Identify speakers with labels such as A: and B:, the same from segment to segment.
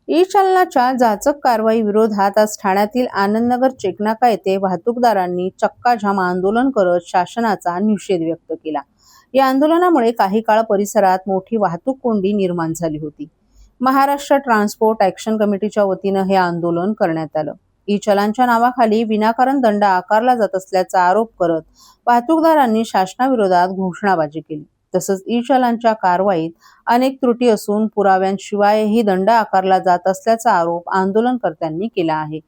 A: E चलनाच्या जाचक कारवाई विरोधात आज ठाण्यातील आनंदनगर चेकनाका येथे वाहतूकदारांनी चक्काजाम आंदोलन करत शासनाचा निषेध व्यक्त केला। या आंदोलनामुळे काही काळ परिसरात मोठी वाहतूक कोंडी निर्माण झाली होती। महाराष्ट्र ट्रान्सपोर्ट ॲक्शन कमिटीच्या वतीनं हे आंदोलन करण्यात आलं। ई चलानच्या नावाखाली विनाकारण दंड आकारला जात असल्याचा आरोप करत वाहतूकदारांनी शासनाविरोधात घोषणाबाजी केली। तसंच ई चलानच्या कारवाईत अनेक त्रुटी असून पुराव्यांशिवायही दंड आकारला जात असल्याचा आरोप आंदोलनकर्त्यांनी केला आहे।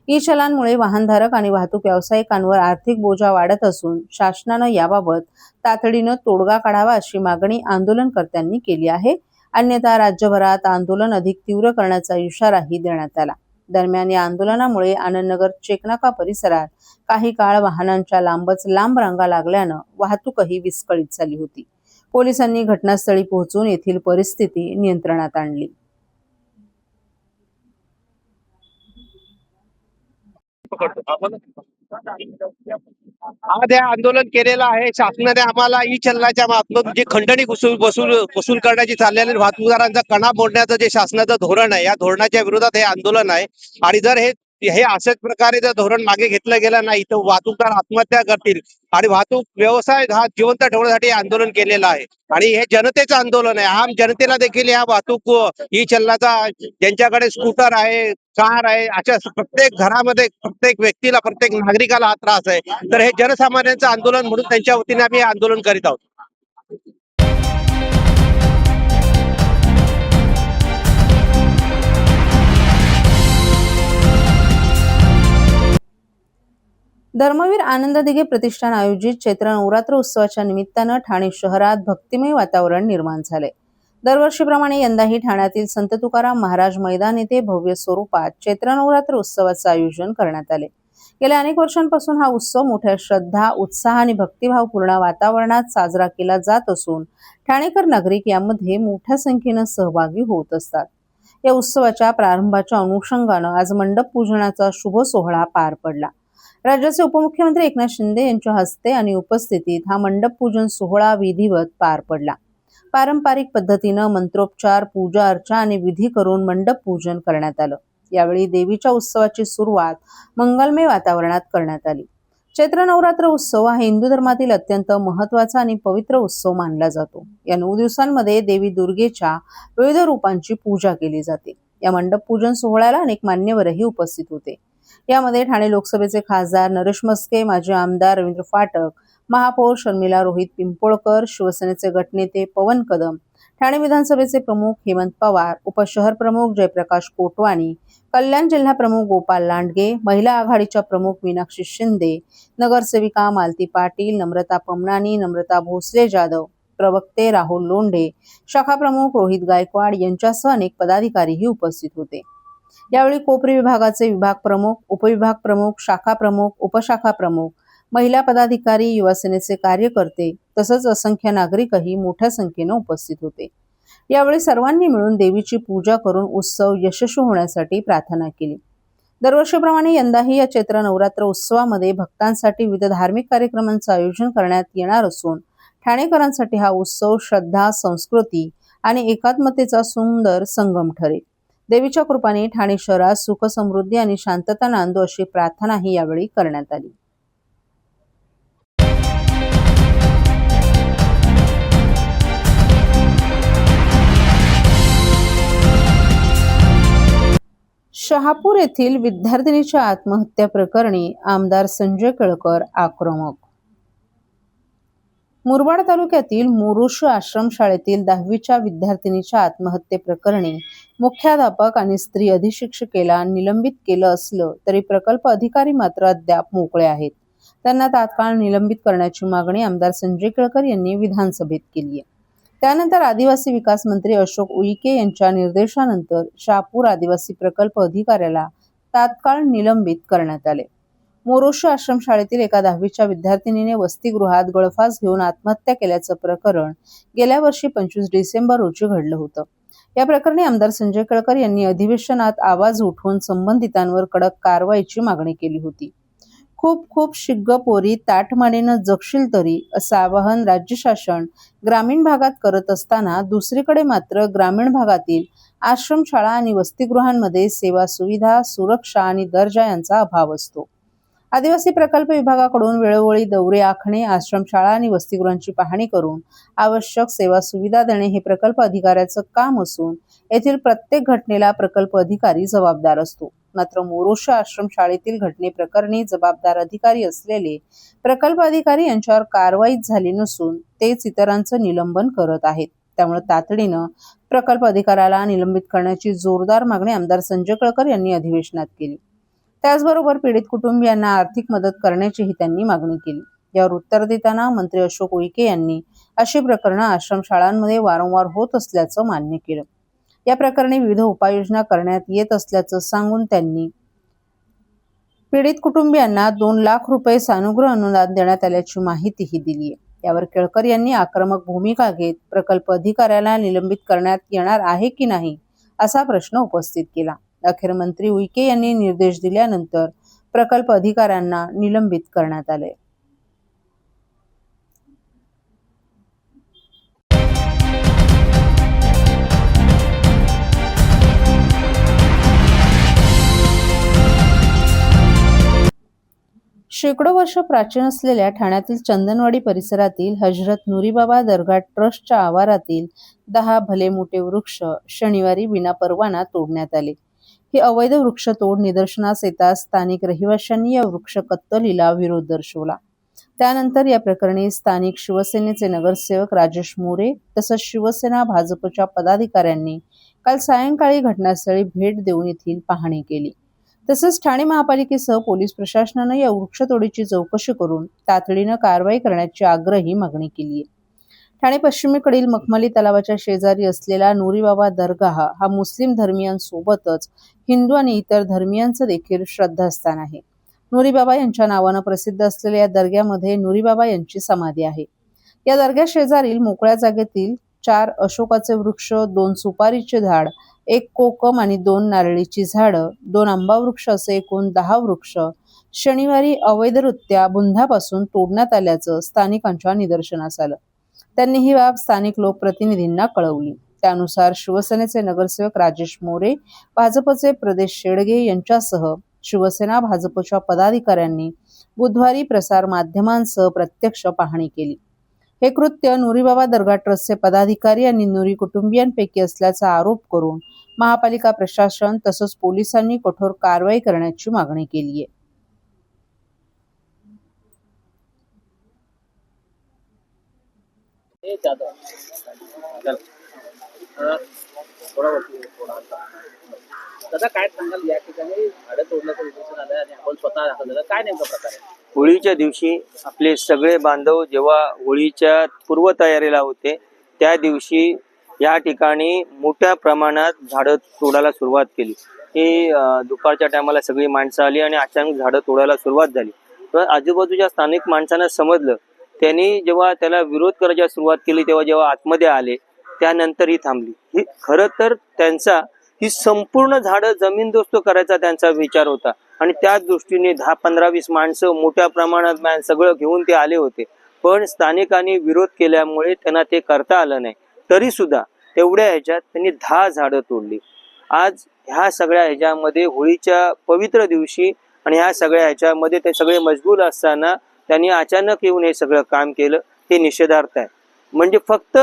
A: ई चलानमुळे वाहनधारक आणि वाहतूक व्यावसायिकांवर आर्थिक बोजा वाढत असून शासनानं याबाबत तातडीनं तोडगा काढावा अशी मागणी आंदोलनकर्त्यांनी केली आहे। अन्यथा राज्यभरात आंदोलन अधिक तीव्र करण्याचा इशाराही देण्यात आला। दरम्यान या आंदोलनामुळे आनंदनगर चेकनाका परिसरात काही काळ वाहनांच्या लांबच लांब रांगा लागल्यानं वाहतूकही विस्कळीत झाली होती। पोलिसांनी घटनास्थळी पोहोचून येथील परिस्थिती नियंत्रणात आणली।
B: आज हे आंदोलन केलेलं आहे। शासनाने आम्हाला ई चलनाच्या मार्फत जी खंडणी वसूल करण्याची चाललेली वाहतूकदारांचा कणा मोडण्याचं जे शासनाचं धोरण आहे, या धोरणाच्या विरोधात हे आंदोलन आहे। आणि जर हे अशाच प्रकारे जर धोरण मागे घेतलं गेलं नाही तर वाहतूकदार आत्महत्या करतील आणि वाहतूक व्यवसाय हा जिवंत ठेवण्यासाठी आंदोलन केलेलं आहे। आणि हे जनतेचं आंदोलन आहे। आम जनतेला देखील या वाहतूक ई चलनाचा, ज्यांच्याकडे स्कूटर आहे, कार आहे, अशा प्रत्येक घरामध्ये प्रत्येक व्यक्तीला, प्रत्येक नागरिकाला हा त्रास आहे। तर हे जनसामान्यांचं आंदोलन म्हणून त्यांच्या वतीने आम्ही आंदोलन करीत आहोत।
A: धर्मवीर आनंद दिघे प्रतिष्ठान आयोजित चैत्र नवरात्र उत्सवाच्या निमित्तानं ठाणे शहरात भक्तिमय वातावरण निर्माण झाले। दरवर्षीप्रमाणे यंदाही ठाण्यातील संत तुकाराम महाराज मैदान येथे भव्य स्वरूपात चैत्र नवरात्र उत्सवाचं आयोजन करण्यात आले। गेल्या अनेक वर्षांपासून हा उत्सव मोठ्या श्रद्धा, उत्साह आणि भक्तिभावपूर्ण वातावरणात साजरा केला जात असून ठाणेकर नागरिक यामध्ये मोठ्या संख्येनं सहभागी होत असतात। या उत्सवाच्या प्रारंभाच्या अनुषंगानं आज मंडप पूजनाचा शुभ सोहळा पार पडला। राज्याचे उपमुख्यमंत्री एकनाथ शिंदे यांच्या हस्ते आणि उपस्थितीत हा मंडप पूजन सोहळा विधिवत पार पडला। पारंपरिक पद्धतीनं मंत्रोपचार, पूजा अर्चा आणि विधी करून मंडप पूजन करण्यात आलं। यावेळी देवीच्या उत्सवाची सुरुवात मंगलमय वातावरणात करण्यात आली। चैत्र नवरात्र उत्सव हा हिंदू धर्मातील अत्यंत महत्त्वाचा आणि पवित्र उत्सव मानला जातो। या 9 दिवसांमध्ये देवी दुर्गेच्या विविध रूपांची पूजा केली जाते। या मंडप पूजन सोहळ्याला अनेक मान्यवरही उपस्थित होते। यामध्ये ठाणे लोकसभेचे खासदार नरेश मस्के, माजी आमदार रवींद्र फाटक, महापौर शर्मिला रोहित पिंपोळकर, शिवसेनेचे गटनेते पवन कदम, ठाणे विधानसभेचे प्रमुख हेमंत पवार, उपशहर प्रमुख जयप्रकाश कोटवानी, कल्याण जिल्हा प्रमुख गोपाल लांडगे, महिला आघाडीच्या प्रमुख मीनाक्षी शिंदे, नगरसेविका मालती पाटील, नम्रता पमनानी, नम्रता भोसले जाधव, प्रवक्ते राहुल लोंढे, शाखा प्रमुख रोहित गायकवाड यांच्यासह अनेक पदाधिकारीही उपस्थित होते। यावेळी कोपरी विभागाचे विभाग प्रमुख, उपविभाग प्रमुख, शाखा प्रमुख, उपशाखा प्रमुख, महिला पदाधिकारी, युवासेनेचे कार्यकर्ते तसंच असंख्य नागरिकही मोठ्या संख्येनं उपस्थित होते। यावेळी सर्वांनी मिळून देवीची पूजा करून उत्सव यशस्वी होण्यासाठी प्रार्थना केली। दरवर्षीप्रमाणे यंदाही या चैत्र नवरात्र उत्सवामध्ये भक्तांसाठी विविध धार्मिक कार्यक्रमांचं आयोजन करण्यात येणार असून ठाणेकरांसाठी हा उत्सव श्रद्धा, संस्कृती आणि एकात्मतेचा सुंदर संगम ठरेल। देवीच्या कृपाने ठाणे शहरात सुख, समृद्धी आणि शांतता नांदो अशी प्रार्थनाही यावेळी करण्यात आली। शहापूर येथील विद्यार्थिनीच्या आत्महत्या प्रकरणी आमदार संजय केळकर आक्रमक। मुरबाड तालुक्यातील मोरुशी आश्रमशाळेतील 10वीच्या विद्यार्थिनीच्या आत्महत्येप्रकरणी मुख्याध्यापक आणि स्त्री अधिशिक्षिकेला निलंबित केलं असलं तरी प्रकल्प अधिकारी मात्र अद्याप मोकळे आहेत। त्यांना तात्काळ निलंबित करण्याची मागणी आमदार संजय केळकर यांनी विधानसभेत केली आहे। त्यानंतर आदिवासी विकास मंत्री अशोक उईके यांच्या निर्देशानंतर शहापूर आदिवासी प्रकल्प अधिकाऱ्याला तात्काळ निलंबित करण्यात आले। मोरुशी आश्रमशाळेतील एका 10वीच्या विद्यार्थिनीने वसतिगृहात गळफास घेऊन आत्महत्या केल्याचं प्रकरण गेल्या वर्षी 25 डिसेंबर रोजी घडलं होतं। या प्रकरणी आमदार संजय केळकर यांनी अधिवेशनात आवाज उठवून संबंधितांवर कडक कारवाईची मागणी केली होती। खूप शिग्ग पोरी ताठमानेनं जगशील तरी असं आवाहन राज्य शासन ग्रामीण भागात करत असताना दुसरीकडे मात्र ग्रामीण भागातील आश्रमशाळा आणि वसतिगृहांमध्ये सेवा सुविधा, सुरक्षा आणि दर्जा यांचा अभाव असतो. आदिवासी प्रकल्प विभागाकडून वेळोवेळी दौरे आखणे, आश्रमशाळा आणि वसतिगृहांची पाहणी करून आवश्यक सेवा सुविधा देणे हे प्रकल्प अधिकाऱ्याचं काम असून येथील प्रत्येक घटनेला प्रकल्प अधिकारी जबाबदार असतो. मात्र मोरोशी आश्रमशाळेतील घटनेप्रकरणी जबाबदार अधिकारी असलेले प्रकल्प अधिकारी यांच्यावर कारवाईच झाली नसून तेच इतरांचं निलंबन करत आहेत. त्यामुळे तातडीनं प्रकल्प अधिकाऱ्याला निलंबित करण्याची जोरदार मागणी आमदार संजय केळकर यांनी अधिवेशनात केली. त्याचबरोबर पीडित कुटुंबियांना आर्थिक मदत करण्याचीही त्यांनी मागणी केली. यावर उत्तर देताना मंत्री अशोक उईके यांनी अशी प्रकरणं आश्रमशाळांमध्ये वारंवार होत असल्याचं मान्य केलं. या प्रकरणी विविध उपाययोजना करण्यात येत असल्याचं सांगून त्यांनी पीडित कुटुंबियांना 2 लाख रुपये सानुग्रह अनुदान देण्यात आल्याची माहितीही दिली आहे. यावर केळकर यांनी आक्रमक भूमिका घेत प्रकल्प अधिकाऱ्याला निलंबित करण्यात येणार आहे की नाही असा प्रश्न उपस्थित केला. अखेर मंत्री उईके यांनी निर्देश दिल्यानंतर प्रकल्प अधिकाऱ्यांना निलंबित करण्यात आले. शेकडो वर्ष प्राचीन असलेल्या ठाण्यातील चंदनवाडी परिसरातील हजरत नुरीबाबा दर्गा ट्रस्टच्या आवारातील 10 भले मोठे वृक्ष शनिवारी विनापरवाना तोडण्यात आले. ही अवैध वृक्षतोड निदर्शनास येताच स्थानिक रहिवाशांनी या वृक्ष कत्तलीला विरोध दर्शवला. त्यानंतर या प्रकरणी स्थानिक शिवसेनेचे नगरसेवक राजेश मोरे तसंच शिवसेना भाजपच्या पदाधिकाऱ्यांनी काल सायंकाळी घटनास्थळी भेट देऊन येथील पाहणी केली. तसंच ठाणे महापालिकेसह पोलीस प्रशासनानं या वृक्षतोडीची चौकशी करून तातडीनं कारवाई करण्याची आग्रही मागणी केली आहे. ठाणे पश्चिमेकडील मखमली तलावाच्या शेजारी असलेला नुरीबाबा दर्गा हा मुस्लिम धर्मियांसोबतच हिंदू आणि इतर धर्मियांचं देखील श्रद्धास्थान आहे. नुरीबाबा यांच्या नावानं प्रसिद्ध असलेल्या या दर्ग्यामध्ये नुरीबाबा यांची समाधी आहे. या दर्ग्या शेजारील मोकळ्या जागेतील 4 अशोकाचे वृक्ष, 2 सुपारीचे झाड, 1 कोकम आणि 2 नारळीची झाडं, 2 आंबा वृक्ष असे एकूण 10 वृक्ष शनिवारी अवैधरित्या बुंधापासून तोडण्यात आल्याचं स्थानिकांच्या निदर्शनास आलं. त्यांनी ही बाब स्थानिक लोकप्रतिनिधींना कळवली. त्यानुसार शिवसेनेचे नगरसेवक राजेश मोरे, भाजपचे प्रदेश शेडगे यांच्यासह शिवसेना भाजपच्या पदाधिकाऱ्यांनी बुधवारी प्रसार माध्यमांसह प्रत्यक्ष पाहणी केली. हे कृत्य नुरीबाबा दर्गा ट्रस्टचे पदाधिकारी आणि नुरी कुटुंबियांपैकी असल्याचा आरोप करून महापालिका प्रशासन तसंच पोलिसांनी कठोर कारवाई करण्याची मागणी केली आहे.
C: दादा काय सांगाल, या ठिकाणी झाडं तोडण्याचं निदर्शन आलं आणि आपण स्वतः दाखल झालं, काय नेमका प्रकार आहे?
D: होळीच्या दिवशी आपले सगळे बांधव जेव्हा होळीच्या पूर्वतयारीला होते त्या दिवशी या ठिकाणी मोठ्या प्रमाणात झाडं तोडायला सुरुवात केली. ही दुपारच्या टायमाला सगळी माणसं आली आणि अचानक झाडं तोडायला सुरुवात झाली. तर आजूबाजूच्या स्थानिक माणसांना समजलं. त्यांनी जेव्हा त्याला विरोध करायला सुरुवात केली तेव्हा जेव्हा आतमध्ये आले त्यानंतर ही थांबली. ही खरं तर त्यांचा ही संपूर्ण झाडं जमीनदोस्त करायचा त्यांचा विचार होता आणि त्याच दृष्टीने 10, 15, 20 माणसं मोठ्या प्रमाणात सगळं घेऊन ते आले होते. पण स्थानिकांनी विरोध केल्यामुळे त्यांना ते करता आलं नाही. तरी सुद्धा तेवढ्या ह्याच्यात त्यांनी 10 झाडं तोडली. आज ह्या सगळ्या ह्याच्यामध्ये होळीच्या पवित्र दिवशी आणि ह्या सगळ्या ह्याच्यामध्ये ते सगळे मशगूल असताना त्यांनी अचानक येऊन हे सगळं काम केलं. हे निषेधार्थ आहे. म्हणजे फक्त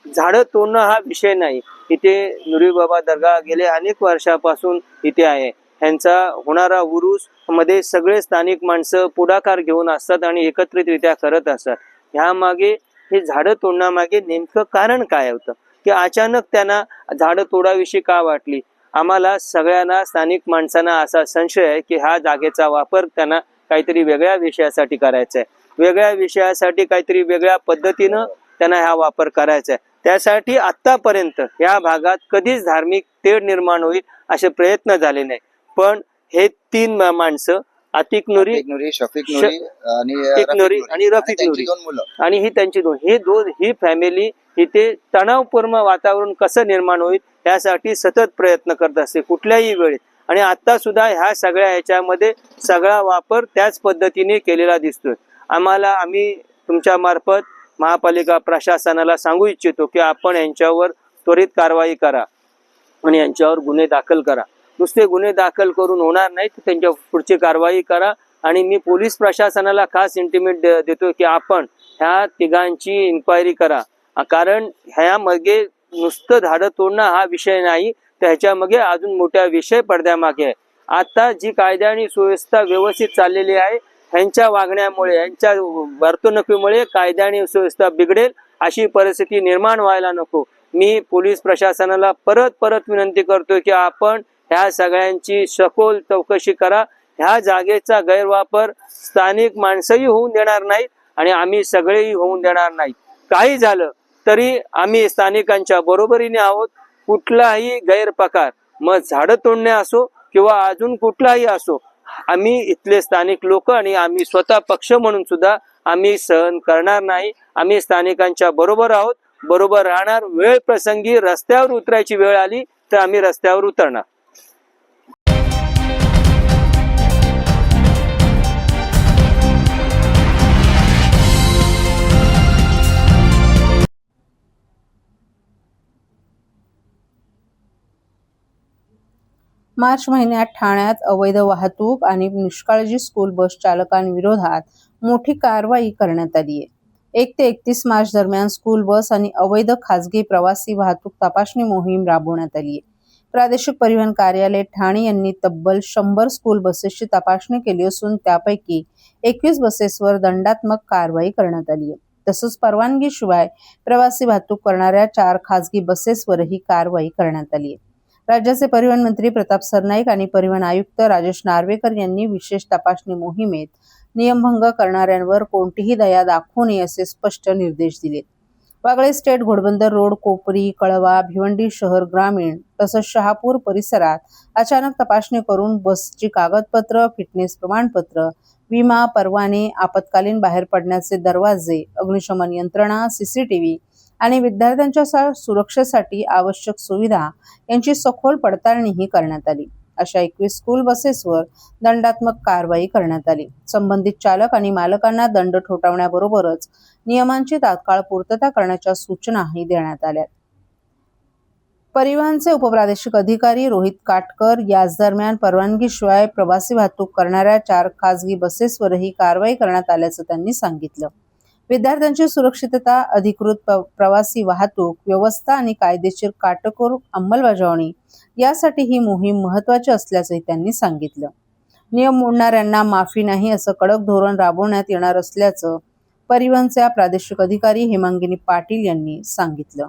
D: झाडं तोडणं हा विषय नाही. इथे नुरीबाबा दर्गा गेले अनेक वर्षापासून इथे आहे. ह्यांचा होणारा उरूस मध्ये सगळे स्थानिक माणसं पुढाकार घेऊन असतात आणि एकत्रितरित्या करत असतात. ह्या मागे हे झाडं तोडण्यामागे नेमकं कारण काय होतं की अचानक त्यांना झाडं तोडाविषयी का वाटली? आम्हाला सगळ्यांना स्थानिक माणसांना असा संशय आहे की ह्या जागेचा वापर त्यांना काहीतरी वेगळ्या विषयासाठी करायचा आहे. वेगळ्या विषयासाठी काहीतरी वेगळ्या पद्धतीनं त्यांना हा वापर करायचा आहे. त्यासाठी आतापर्यंत या भागात कधीच धार्मिक तेढ निर्माण होईल असे प्रयत्न झाले नाही. पण हे 3 माणसं आतिक नुरी,
E: शफीक नुरी
D: आणि रफीक नुरी आणि ही त्यांची ही फॅमिली इथे तणावपूर्ण वातावरण कसं निर्माण होईल यासाठी सतत प्रयत्न करत असते कुठल्याही वेळी. आणि आता सुद्धा ह्या सगळ्या ह्याच्यामध्ये सगळा वापर त्याच पद्धतीने केलेला दिसतोय. आम्ही तुमच्या मार्फत महापालिका प्रशासनाला सांगू इच्छितो की आपण यांच्यावर त्वरित कारवाई करा. आणि यांच्यावर गुन्हे दाखल करा. नुसते गुन्हे दाखल करून होणार नाही, तर त्यांच्या पुढची कारवाई करा. आणि मी पोलीस प्रशासनाला खास इंटिमेट देतो की आपण ह्या तिघांची इन्क्वायरी करा, कारण ह्यामागे नुसतं झाडं तोडणं हा विषय नाही, तर ह्याच्यामागे अजून मोठा विषय पडद्यामागे आहे. आता जी कायदा आणि सुव्यवस्था व्यवस्थित चाललेली आहे, ह्यांच्या वागण्यामुळे, ह्यांच्या वर्तणुकीमुळे कायदा आणि सुव्यवस्था बिघडेल, अशी परिस्थिती निर्माण व्हायला नको. मी पोलीस प्रशासनाला परत विनंती करतो की आपण ह्या सगळ्यांची सखोल चौकशी करा. ह्या जागेचा गैरवापर स्थानिक माणसंही होऊन देणार नाहीत आणि आम्ही सगळेही होऊन देणार नाहीत. काही झालं तरी आम्ही स्थानिकांच्या बरोबरीने आहोत. कुठलाही गैरप्रकार, मग झाडं तोडणे असो किंवा अजून कुठलाही असो, आम्ही इथले स्थानिक लोक आणि आम्ही स्वतः पक्ष म्हणून सुद्धा आम्ही सहन करणार नाही. आम्ही स्थानिकांच्या बरोबर आहोत, बरोबर राहणार. वेळ प्रसंगी रस्त्यावर उतरायची वेळ आली तर आम्ही रस्त्यावर उतरणार.
A: मार्च महिन्यात ठाण्यात अवैध वाहतूक आणि निष्काळजी स्कूल बस चालकांविरोधात मोठी कारवाई करण्यात आली आहे. 1 ते 31 मार्च दरम्यान स्कूल बस आणि अवैध खासगी प्रवासी वाहतूक तपासणी मोहीम राबवण्यात आली आहे. प्रादेशिक परिवहन कार्यालय ठाणे यांनी तब्बल 100 स्कूल बसेसची तपासणी केली असून त्यापैकी 21 बसेसवर दंडात्मक कारवाई करण्यात आली आहे. तसंच परवानगीशिवाय प्रवासी वाहतूक करणाऱ्या 4 खासगी बसेसवरही कारवाई करण्यात आली आहे. राज्याचे परिवहन मंत्री प्रताप सरनाईक आणि परिवहन आयुक्त राजेश नार्वेकर यांनी विशेष तपासणी मोहिमेत नियमभंग करणाऱ्यांवर कोणतीही दया दाखवू नये असे स्पष्ट निर्देश दिलेत. वागळे स्टेट, घोडबंदर रोड, कोपरी, कळवा, भिवंडी शहर ग्रामीण तसंच शहापूर परिसरात अचानक तपासणी करून बसची कागदपत्र, फिटनेस प्रमाणपत्र, विमा, परवाने, आपत्कालीन बाहेर पडण्याचे दरवाजे, अग्निशमन यंत्रणा, CCTV आणि विद्यार्थ्यांच्या सुरक्षेसाठी आवश्यक सुविधा यांची सखोल पडताळणीही करण्यात आली. अशा 21 स्कूल बसेसवर दंडात्मक कारवाई करण्यात आली. संबंधित चालक आणि मालकांना दंड ठोठावण्याबरोबरच नियमांची तात्काळ पूर्तता करण्याच्या सूचनाही देण्यात आल्या. परिवहनचे उपप्रादेशिक अधिकारी रोहित काटकर याच दरम्यान परवानगीशिवाय प्रवासी वाहतूक करणाऱ्या 4 खासगी बसेसवरही कारवाई करण्यात आल्याचं त्यांनी सांगितलं. विद्यार्थ्यांची सुरक्षितता, अधिकृत प्रवासी वाहतूक व्यवस्था आणि कायदेशीर काटेकोर अंमलबजावणी यासाठी ही मोहीम महत्त्वाची असल्याचंही त्यांनी सांगितलं. नियम मोडणाऱ्यांना माफी नाही असं कडक धोरण राबवण्यात येणार असल्याचं परिवहनच्या प्रादेशिक अधिकारी हेमांगिनी पाटील यांनी सांगितलं.